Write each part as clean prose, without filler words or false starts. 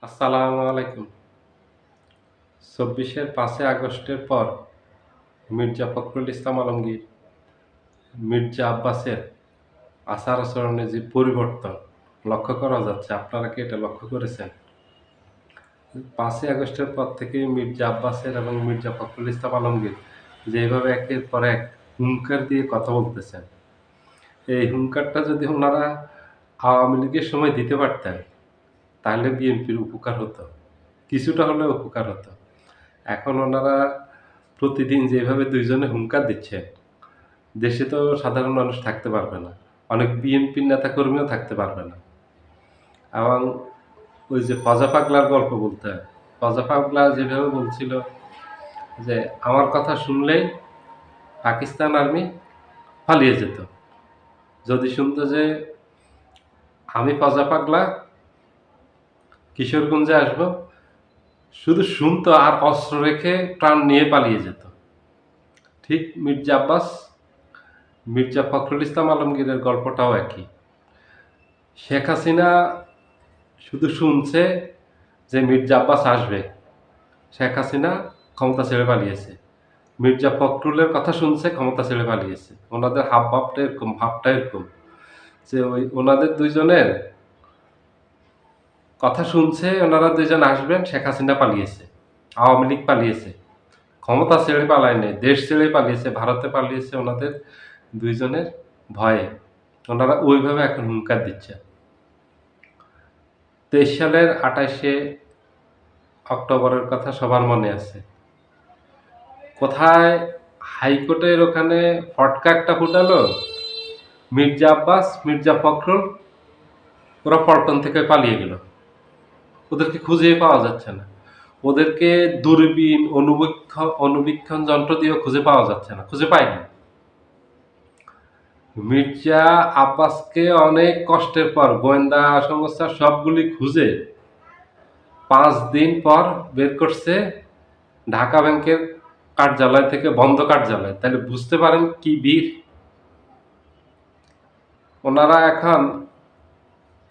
আসসালামু আলাইকুম। ২৪-এর ৫ই আগস্টের পর মির্জা ফখরুল ইসলাম আলমগীর, মির্জা আব্বাসের আচার-আচরণে যে পরিবর্তন লক্ষ্য করা যাচ্ছে, আপনারা কি এটা লক্ষ্য করেছেন? ৫ই আগস্টের পর থেকেই মির্জা আব্বাসের এবং মির্জা ফখরুল ইসলাম আলমগীর যেভাবে একের পর এক হুঙ্কার দিয়ে কথা বলতেছেন, এই হুঙ্কারটা যদি ওনারা আওয়ামী লীগের সময় দিতে পারতেন, তাহলে বিএনপির উপকার হতো। কিছুটা হলেও উপকার হতো। এখন ওনারা প্রতিদিন যেভাবে ২ জনে হুঙ্কার দিচ্ছে, দেশে তো সাধারণ মানুষ থাকতে পারবে না। অনেক বিএনপির নেতাকর্মীও থাকতে পারবে না। এবং ওই যে পজা পাগলার গল্প বলতে হয়। পজা পাগলা যেভাবে বলছিল যে, "আমার কথা শুনলেই পাকিস্তান আর্মি পালিয়ে যেত। যদি শুনতো যে আমি পজা পাগলা কিশোরগঞ্জে আসবো, শুধু শুনতো আর অস্ত্র রেখে প্রাণ নিয়ে পালিয়ে যেত।" ঠিক মির্জা আব্বাস, মির্জা ফখরুল ইসলাম আলমগীরের গল্পটাও একই। শেখ হাসিনা শুধু শুনছে যে মির্জা আব্বাস আসবে। শেখ হাসিনা ক্ষমতা ছেড়ে পালিয়েছে। মির্জা ফখরুলের কথা শুনছে, ক্ষমতা ছেড়ে পালিয়েছে। ওনাদের হাবভাবটা এরকম, ভাবটা এরকম যে ওই ওনাদের ২ জনের কথা শুনছে, ওনারা ২ জন আসবেন, শেখ হাসিনা পালিয়েছে। আওয়ামী লীগ পালিয়েছে। ক্ষমতা ছেড়ে পালায় নাই, দেশ ছেড়ে পালিয়েছে, ভারতে পালিয়েছে ওনাদের ২ জনের ভয়ে। ওনারা ওইভাবে এখন হুঙ্কার দিচ্ছে। ২৩ সালের ২৮শে অক্টোবরের কথা সবার মনে আছে। কোথায় হাইকোর্টের ওখানে ফটকা একটা ফুটালো, মির্জা আব্বাস, মির্জা ফখরুল ওরা পল্টন থেকে পালিয়ে গেল। ওদেরকে খুঁজেই পাওয়া যাচ্ছে না। ওদেরকে দূরবীন, অণুবীক্ষণ যন্ত্র দিয়েও খুঁজে পাওয়া যাচ্ছে না, খুঁজে পায়নি। মির্জা আব্বাসকে অনেক কষ্টের পর গোয়েন্দা সংস্থা সবগুলি খুঁজে ৫ দিন পর বের করছে ঢাকা ব্যাংকের কার্যালয় থেকে, বন্ধ কার্যালয়। তাহলে বুঝতে পারেন কি ভিড়। ওনারা এখন,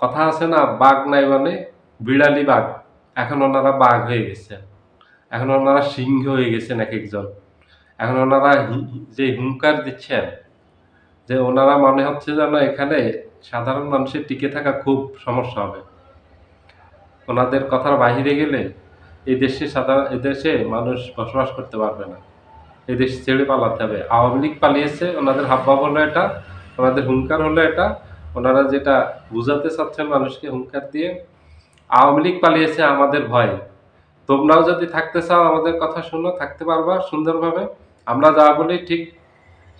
কথা আছে না, বাঘ নাই বনে বিড়ালি বাঘ। এখন ওনারা বাঘ হয়ে গেছেন। এখন ওনারা সিংহ হয়ে গেছেন একেকজন। এখন ওনারা যে হুঙ্কার দিচ্ছেন, যে ওনারা মনে হচ্ছে যেন এখানে সাধারণ মানুষের টিকে থাকা খুব সমস্যা হবে। ওনাদের কথার বাহিরে গেলে এদেশে মানুষ বসবাস করতে পারবে না। এদেশ ছেড়ে পালাতে হবে। আওয়ামী লীগ পালিয়েছে, ওনাদের হাবভাব হলো এটা, ওনাদের হুঙ্কার হলো এটা। ওনারা যেটা বুঝাতে চাচ্ছেন মানুষকে হুঙ্কার দিয়ে, আওয়ামী লীগ পালিয়েছে আমাদের ভয়ে। তোমরাও যদি থাকতে চাও আমাদের কথা শোনো, থাকতে পারবা সুন্দরভাবে। আমরা যা বলি ঠিক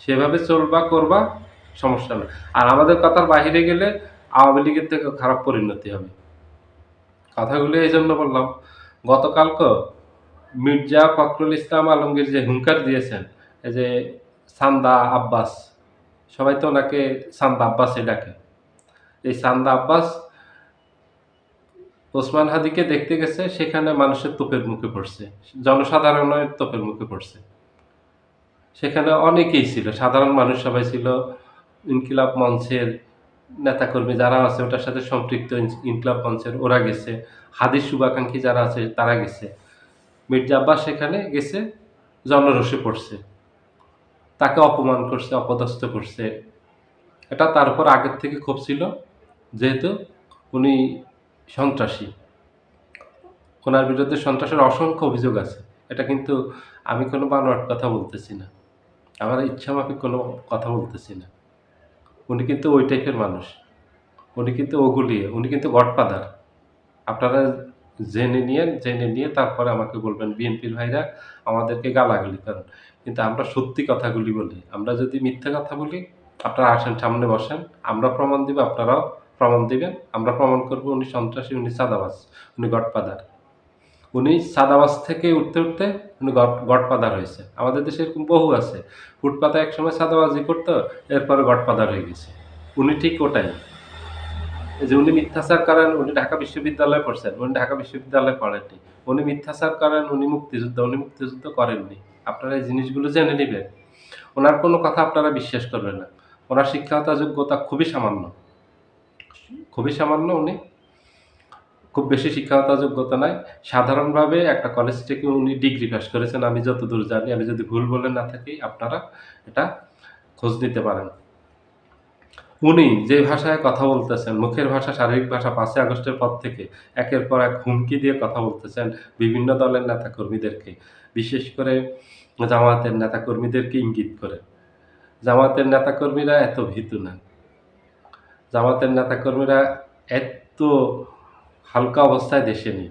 সেভাবে চলবা, করবা, সমস্যা না। আর আমাদের কথার বাহিরে গেলে আওয়ামী লীগের থেকেও খারাপ পরিণতি হবে। কথাগুলো এইজন্য বললাম, গতকালকেও মির্জা ফখরুল ইসলাম আলমগীর যে হুঙ্কার দিয়েছেন, এই যে সান্দা আব্বাস, সবাই তো ওনাকে সান্দা আব্বাসই ডাকে। এই সান্দা আব্বাস ওসমান হাদিকে দেখতে গেছে, সেখানে মানুষের তোপের মুখে পড়ছে। জনসাধারণের তোপের মুখে পড়ছে। সেখানে অনেকেই ছিল, সাধারণ মানুষ সবাই ছিল। ইনকিলাব মঞ্চের নেতাকর্মী যারা আছে ওটার সাথে সম্পৃক্ত, ইনকিলাব মঞ্চের ওরা গেছে। হাদির শুভাকাঙ্ক্ষী যারা আছে তারা গেছে। মির্জা আব্বাস সেখানে গেছে, জনরোষে পড়ছে। তাকে অপমান করছে, অপদস্থ করছে। এটা তার উপর আগের থেকে ক্ষোভ ছিল, যেহেতু উনি সন্ত্রাসী। ওনার বিরুদ্ধে সন্ত্রাসের অসংখ্য অভিযোগ আছে। এটা কিন্তু আমি কোনো বানোয়াট কথা বলতেছি না। আমার ইচ্ছামাফিক কোনো কথা বলতেছি না। উনি কিন্তু ওই টাইপের মানুষ। উনি কিন্তু ওগুলিয়ে, উনি কিন্তু গডফাদার। আপনারা জেনে নিয়েন, জেনে নিয়ে তারপরে আমাকে বলবেন, বিএনপির ভাইরা আমাদেরকে গালাগালি করেন। কিন্তু আমরা সত্যি কথাগুলি বলি। আমরা যদি মিথ্যা কথা বলি, আপনারা আসেন, সামনে বসেন। আমরা প্রমাণ দিব, আপনারাও প্রমাণ দিবেন। আমরা প্রমাণ করব উনি সন্ত্রাসী, উনি চাঁদাবাজ, উনি গডফাদার। উনি চাঁদাবাজ থেকে উঠতে, উঠতে উনি গডফাদার হয়েছে। আমাদের দেশে এরকম বহু আছে। ফুটপাতে একসময় চাঁদাবাজি করতো, এরপরে গডফাদার হয়ে গেছে। উনি ঠিক ওটাই। এই যে উনি মিথ্যাচার করেন, উনি ঢাকা বিশ্ববিদ্যালয়ে পড়ছেন, উনি ঢাকা বিশ্ববিদ্যালয়ে পড়েননি। উনি মিথ্যাচার করেন, উনি মুক্তিযুদ্ধ করেননি। আপনারা এই জিনিসগুলো জেনে নিবেন। উনার কোনো কথা আপনারা বিশ্বাস করবেন না। উনার শিক্ষাগত যোগ্যতা খুবই সামান্য। খুবই সামান্য, উনি খুব বেশি শিক্ষাগত যোগ্যতা নাই। সাধারণভাবে একটা কলেজ থেকে উনি ডিগ্রি পাস করেছেন আমি যতদূর জানি। আমি যদি ভুল বলে না থাকি আপনারা এটা খোঁজ নিতে পারেন। উনি যে ভাষায় কথা বলতেছেন, মুখের ভাষা, শারীরিক ভাষা ৫ই আগস্টের পর থেকে একের পর এক হুমকি দিয়ে কথা বলতেছেন বিভিন্ন দলের নেতাকর্মীদেরকে। বিশেষ করে জামায়াতের নেতাকর্মীদেরকে ইঙ্গিত করে। জামায়াতের নেতাকর্মীরা এত ভীতু না। জামায়াতের নেতাকর্মীরা এত হালকা অবস্থায় দেশে নেই।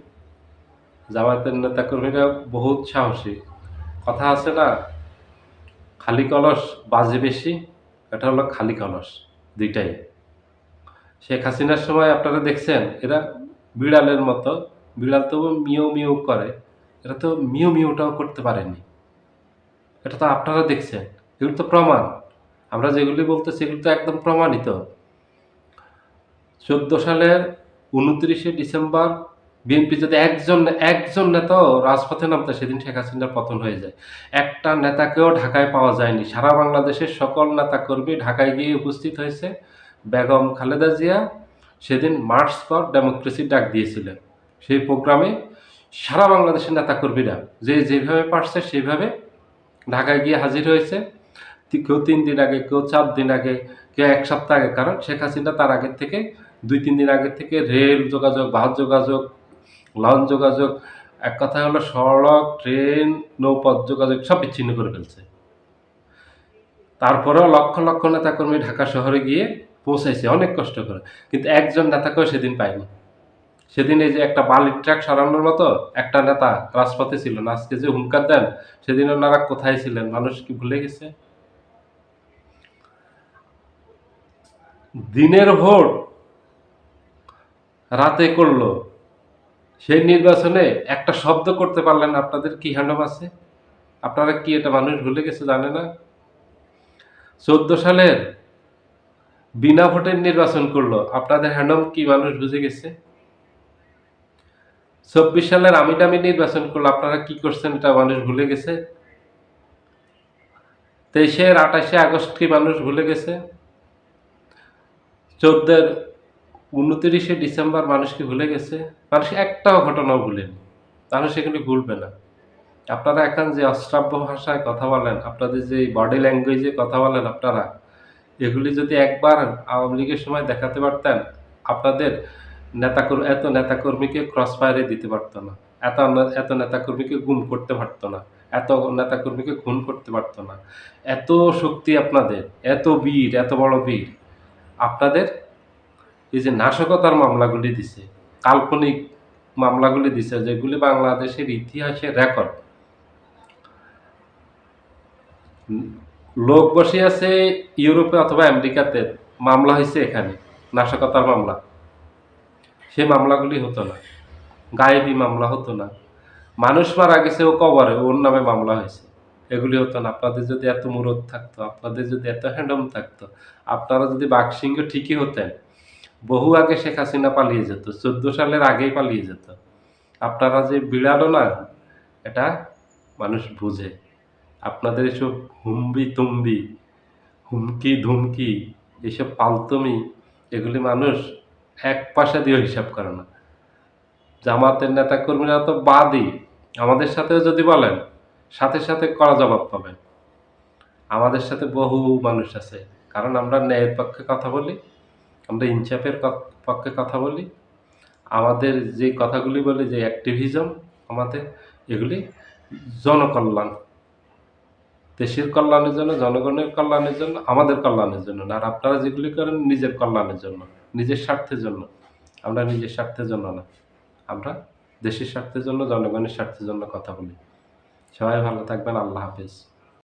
জামায়াতের নেতাকর্মীরা বহুত সাহসী। কথা আছে না? খালি কলস বাজে বেশি, এটা হলো খালি কলস, ২ টাই। শেখ হাসিনার সময় আপনারা দেখছেন এরা বিড়ালের মতো, বিড়াল তবু মিয়াও, মিয়াও করে। এরা তো মিউ, মিউটাও করতে পারেনি। এটা তো আপনারা দেখছেন। এগুলো তো প্রমাণ। আমরা যেগুলি বলতেছি এগুলো তো একদম প্রমাণিত। ১৪ সালের ২৯শে ডিসেম্বর বিএনপি যদি একজন নেতাও রাজপথে নামতো সেদিন শেখ হাসিনার পতন হয়ে যায়। একটা নেতাকেও ঢাকায় পাওয়া যায়নি। সারা বাংলাদেশের সকল নেতাকর্মী ঢাকায় গিয়ে উপস্থিত হয়েছে। বেগম খালেদা জিয়া সেদিন মার্চ ফর ডেমোক্রেসির ডাক দিয়েছিলেন। সেই প্রোগ্রামে সারা বাংলাদেশের নেতাকর্মীরা যে যেভাবে পারছে সেভাবে ঢাকায় গিয়ে হাজির হয়েছে। কেউ ৩ দিন আগে, কেউ ৪ দিন আগে, কেউ ১ সপ্তাহ আগে। কারণ শেখ হাসিনা তার আগের থেকে ২-৩ দিন আগের থেকে রেল যোগাযোগ, বাস যোগাযোগ, লঞ্চ যোগাযোগ, এক কথায় হলো সড়ক, ট্রেন, নৌপথ যোগাযোগ সব বিচ্ছিন্ন করে ফেলছে। তারপরেও লক্ষ, লক্ষ নেতাকর্মী ঢাকা শহরে গিয়ে পৌঁছাইছে অনেক কষ্ট করে। কিন্তু একজন নেতাকেও সেদিন পায়নি। সেদিন এই যে একটা বালির ট্রাক সরানোর মতো একটা নেতা রাজপথে ছিল না। আজকে যে হুঙ্কার দেন, সেদিন ওনারা কোথায় ছিলেন? মানুষ কি ভুলে গেছে? দিনের ভোট রাতে করলো। সেই নির্বাচনে একটা শব্দ করতে পারলেন না। আপনাদের কি হ্যান্ডম আছে? আপনারা কি এটা মানুষ ভুলে গেছে জানে না? ১৪ সালের বিনা ভোটের নির্বাচন করলো। আপনাদের হ্যান্ডম কি মানুষ বুঝে গেছে? ২৪ সালের আমিডামি নির্বাচন করলো। আপনারা কি করছেন এটা মানুষ ভুলে গেছে? ২৩-এর ২৮শে আগস্ট কি মানুষ ভুলে গেছে? ১৪-এর ২৯শে ডিসেম্বর মানুষ কি ভুলে গেছে? মানুষ একটাও ঘটনাও ভুলেনি। মানুষ এগুলি ভুলবে না। আপনারা এখন যে অশ্রাব্য ভাষায় কথা বলেন, আপনাদের যে বডি ল্যাঙ্গুয়েজে কথা বলেন আপনারা, এগুলি যদি একবার আওয়ামী লীগের সময় দেখাতে পারতেন, আপনাদের এত নেতাকর্মীকে ক্রস ফায়ারে দিতে পারত না। এত নেতাকর্মীকে গুম করতে পারত না। এত নেতাকর্মীকে খুন করতে পারত না। এত শক্তি আপনাদের, এত বীর, এত বড় বীর। আপনাদের এই যে নাশকতার মামলাগুলি দিছে, কাল্পনিক মামলাগুলি দিছে যেগুলি বাংলাদেশের ইতিহাসের রেকর্ড। লোক বসে আছে ইউরোপে অথবা আমেরিকাতে, মামলা হয়েছে এখানে, নাশকতার মামলা। সে মামলাগুলি হতো না। গায়েবী মামলা হতো না। মানুষ মারা গেছে ও কবরে, ওর নামে মামলা হয়েছে। এগুলি হতো না। আপনাদের যদি এত মুরদ থাকতো, আপনাদের যদি এত হ্যান্ডম থাকতো, আপনারা যদি বাকশিঙ্গ ঠিকই হতেন, বহু আগে শেখ হাসিনা পালিয়ে যেত। ১৪ সালের আগেই পালিয়ে যেত। আপনারা যে বিড়ালও না, এটা মানুষ বুঝে। আপনাদের এসব হুম্বি-তুম্বি, হুমকি-ধুমকি, এসব পালতুমি, এগুলি মানুষ এক পয়সা দিয়েও হিসাব করে না। জামাতের নেতাকর্মীরা তো বাদই। আমাদের সাথেও যদি বলেন, সাথে, সাথে কড়া জবাব পাবেন। আমাদের সাথে বহু মানুষ আছে। কারণ আমরা ন্যায়ের পক্ষে কথা বলি, আমরা ইনসাফের পক্ষে কথা বলি। আমাদের যে কথাগুলি বলি যে অ্যাক্টিভিজম আমাদের, এগুলি জনকল্যাণ। দেশের কল্যাণের জন্য, জনগণের কল্যাণের জন্য, আমাদের কল্যাণের জন্য না। আর আপনারা যেগুলি করেন নিজের কল্যাণের জন্য, নিজের স্বার্থের জন্য। আমরা নিজের স্বার্থের জন্য না। আমরা দেশের স্বার্থের জন্য, জনগণের স্বার্থের জন্য কথা বলি। সবাই ভালো থাকবেন। আল্লাহ হাফেজ।